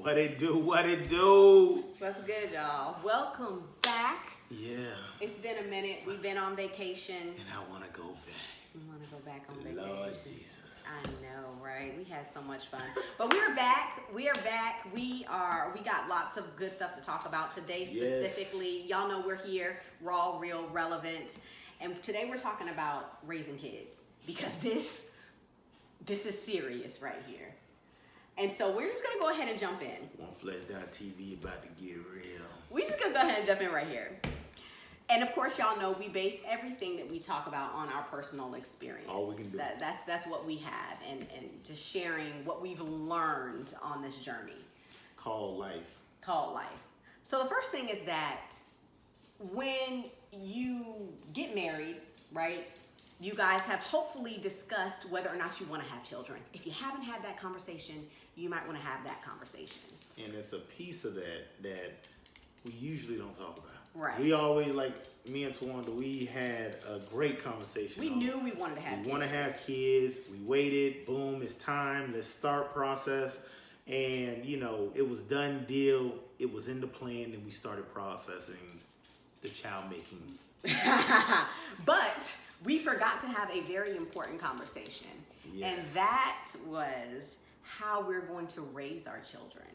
What it do? What it do? What's good, y'all? Welcome back. Yeah. It's been a minute. We've been on vacation. And I want to go back. We want to go back on vacation. Lord Jesus. I know, right? We had so much fun. But we're back. We are back. We got lots of good stuff to talk about today specifically. Yes. Y'all know we're here, raw, real, relevant. And today we're talking about raising kids because this is serious right here. And so we're just going to go ahead and jump in. OneFlesh.tv about to get real. We're just going to go ahead and jump in right here. And of course, y'all know we base everything that we talk about on our personal experience. All we can do. That's what we have, and just sharing what we've learned on this journey. Called life. So the first thing is that when you get married, right, you guys have hopefully discussed whether or not you want to have children. If you haven't had that conversation, you might want to have that conversation. And it's a piece of that we usually don't talk about. Right. We always, like me and Tawanda, we had a great conversation. We knew we wanted to have kids. We want to have kids. We waited. Boom, it's time. Let's start process. And, you know, it was done deal. It was in the plan, and we started processing the child making. But we forgot to have a very important conversation. Yes. And that was how we're going to raise our children.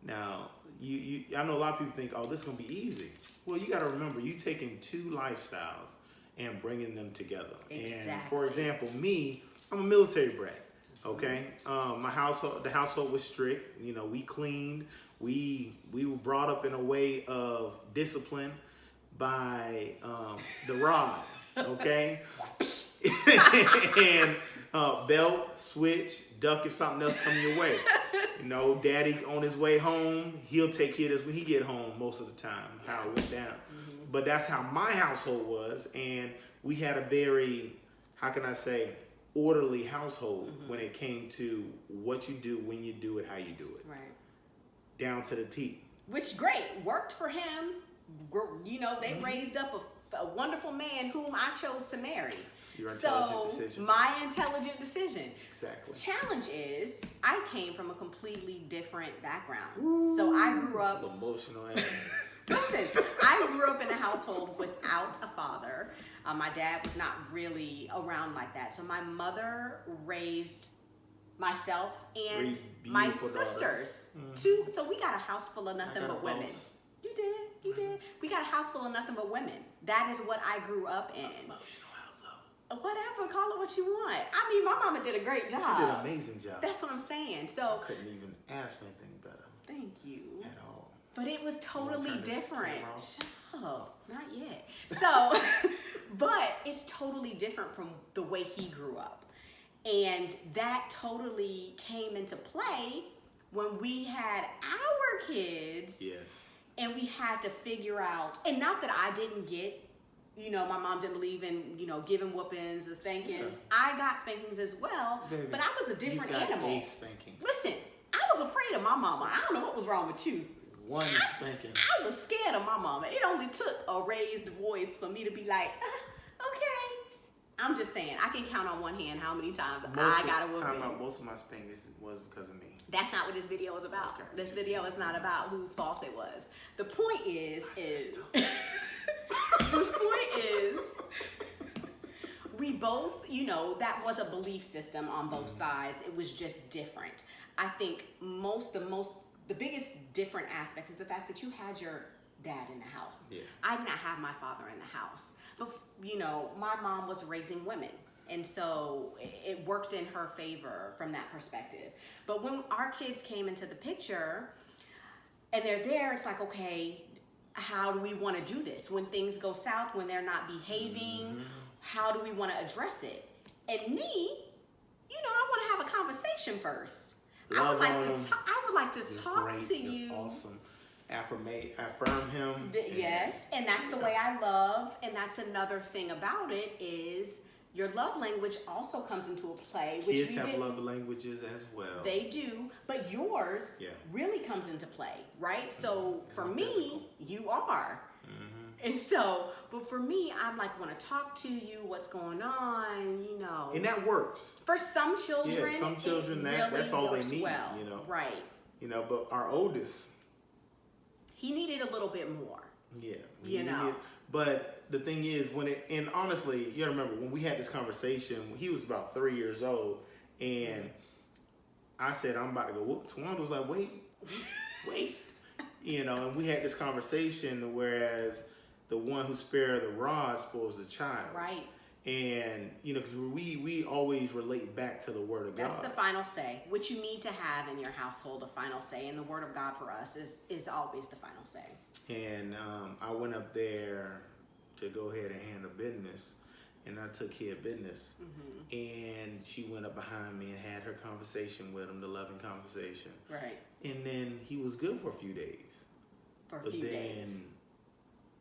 Now, I know a lot of people think, oh, this is going to be easy. Well, you got to remember, you taking two lifestyles and bringing them together. Exactly. And for example, me, I'm a military brat. Okay, the household was strict. You know, we cleaned. We were brought up in a way of discipline by the rod. Okay, and belt, switch, duck if something else come your way. You know, daddy on his way home, he'll take care of this when he get home most of the time, how it went down. Mm-hmm. But that's how my household was, and we had a very, how can I say, orderly household when it came to what you do, when you do it, how you do it. Right. Down to the T. Which, great, worked for him. You know, they raised up a wonderful man whom I chose to marry. Your intelligent decision. My intelligent decision. Exactly. Challenge is, I came from a completely different background. Ooh, so I grew up emotional. Listen, I grew up in a household without a father. My dad was not really around like that. So my mother raised myself and my sisters. Too. So we got a house full of nothing but women. You did. We got a house full of nothing but women. That is what I grew up in. Emotional household. Whatever, call it what you want. I mean, my mama did a great job. She did an amazing job. That's what I'm saying. So I couldn't even ask for anything better. Thank you. At all. But it was totally different. Shut up. Not yet. So, but it's totally different from the way he grew up. And that totally came into play when we had our kids. Yes. And we had to figure out, and not that I didn't get, you know, my mom didn't believe in, you know, giving whoopings, the spankings. Yeah. I got spankings as well, baby, but I was a different animal. A spanking. Listen, I was afraid of my mama. I don't know what was wrong with you. One spanking. I was scared of my mama. It only took a raised voice for me to be like, okay. I'm just saying, I can count on one hand how many times I got a whooping. Most of my spankings was because of me. That's not what this video is about. Okay. This video is not about whose fault it was. The point is we both, you know, that was a belief system on both sides. It was just different. I think the biggest different aspect is the fact that you had your dad in the house. Yeah. I did not have my father in the house. But, you know, my mom was raising women. And so it worked in her favor from that perspective. But when our kids came into the picture and they're there, it's like, okay, how do we want to do this? When things go south, when they're not behaving, how do we want to address it? And me, you know, I want to have a conversation first. I would like to talk to you. Awesome. Affirm him. Yes, and that's the way I love. And that's another thing about it is your love language also comes into a play. Which Kids have love languages as well. They do, but yours really comes into play, right? So for me, you are. And so, but for me, I'm like, want to talk to you, what's going on, you know. And that works. For some children, that's all they need, well, you know. Right. You know, but our oldest, he needed a little bit more. yeah, You know. But the thing is, and honestly, you gotta remember when we had this conversation, he was about 3 years old, and I said I'm about to go whoop. Tawanda was like, wait, you know, and we had this conversation. Whereas the one who spared the rod spoils the child, Right. And you know, because we always relate back to the Word of That's God. the final say. What you need to have in your household, a final say, and the Word of God for us is always the final say. And I went up there to go ahead and handle business, and I took care of business. And she went up behind me and had her conversation with him, the loving conversation. Right. And then he was good for a few days. For a But few then days.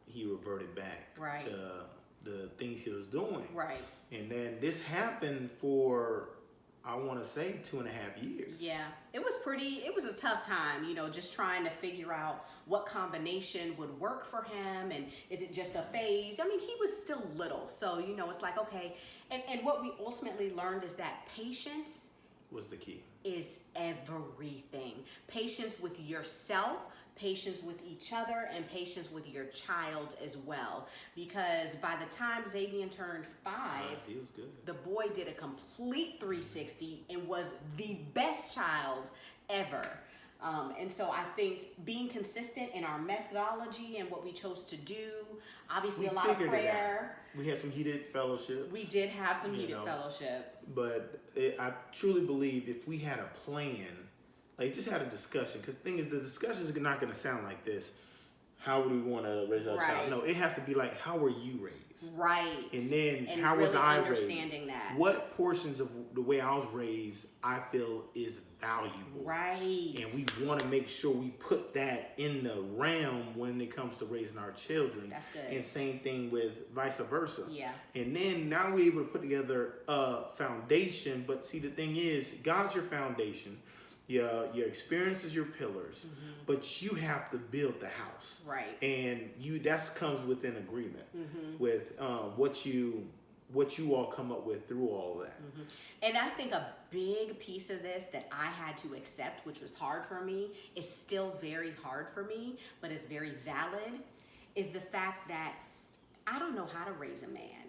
he reverted back Right. to the things he was doing. Right. And then this happened for, I want to say, 2.5 years. Yeah, it was a tough time, you know, just trying to figure out what combination would work for him, and is it just a phase? I mean, he was still little, so, you know, it's like, okay. And what we ultimately learned is that patience Was the key. is everything. Patience with yourself, patience with each other, and patience with your child as well. Because by the time Xavier turned 5, He was good. the boy did a complete 360 and was the best child ever. And so I think being consistent in our methodology and what we chose to do, obviously a lot of figured it out. prayer. We had some heated fellowships. We did have some You heated know. fellowship. But I truly believe if we had a plan, like just had a discussion, because the thing is, the discussion is not going to sound like this. How would we want to raise our Right. child? No, it has to be like, how were you raised? Right. And then And how was really I understanding raised? that. What portions of the way I was raised I feel is valuable? Right. And we want to make sure we put that in the realm when it comes to raising our children. That's good. And same thing with vice versa. Yeah. And then now we're able to put together a foundation. But see, the thing is, God's your foundation. Your experience is your pillars. But you have to build the house. Right. And that comes within agreement with what you all come up with through all of that. And I think a big piece of this that I had to accept, which was hard for me, is still very hard for me, but is very valid, is the fact that I don't know how to raise a man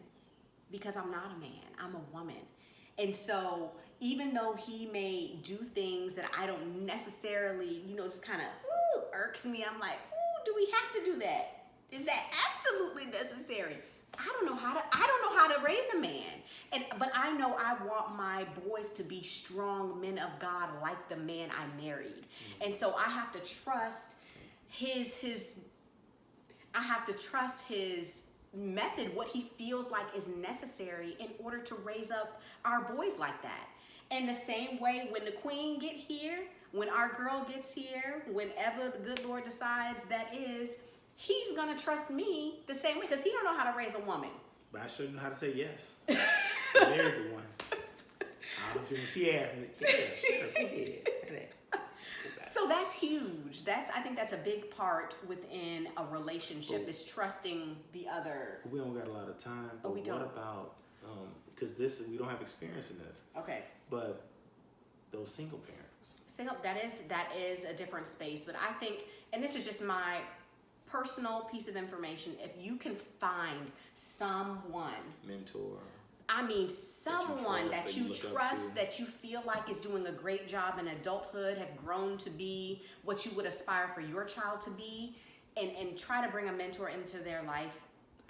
because I'm not a man, I'm a woman. And so even though he may do things that I don't necessarily, you know, just kind of irks me, I'm like, do we have to do that? Is that absolutely necessary? I don't know how to raise a man. But I know I want my boys to be strong men of God like the man I married. And so I have to trust his method, what he feels like is necessary in order to raise up our boys like that. And the same way when the queen get here, when our girl gets here, whenever the good Lord decides that is, he's gonna trust me the same way because he don't know how to raise a woman. But I sure know how to say yes. I married the one. She asked me. Yeah, sure, go ahead. So that's huge. I think that's a big part within a relationship is trusting the other. We don't got a lot of time. But we don't. What about, because we don't have experience in this, Okay. but those single parents. Single, that is a different space. But I think, and this is just my personal piece of information, if you can find someone, Mentor. I mean, someone trust, that you look up trust, to. that you feel like is doing a great job in adulthood, have grown to be what you would aspire for your child to be, and try to bring a mentor into their life.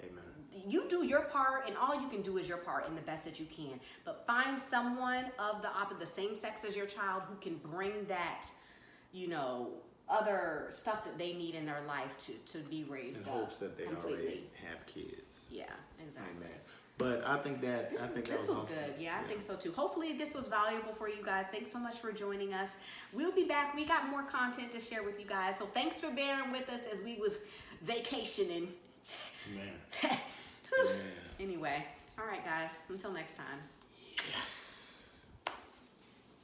Amen. You do your part, and all you can do is your part in the best that you can. But find someone of the same sex as your child who can bring that, you know, other stuff that they need in their life to be raised In up hopes that they completely. already have kids. Yeah, exactly. Amen. But I think that This was awesome. good. Yeah, I think so too. Hopefully this was valuable for you guys. Thanks so much for joining us. We'll be back. We got more content to share with you guys. So thanks for bearing with us as we was vacationing. Amen. Amen. Anyway, all right guys, until next time. Yes.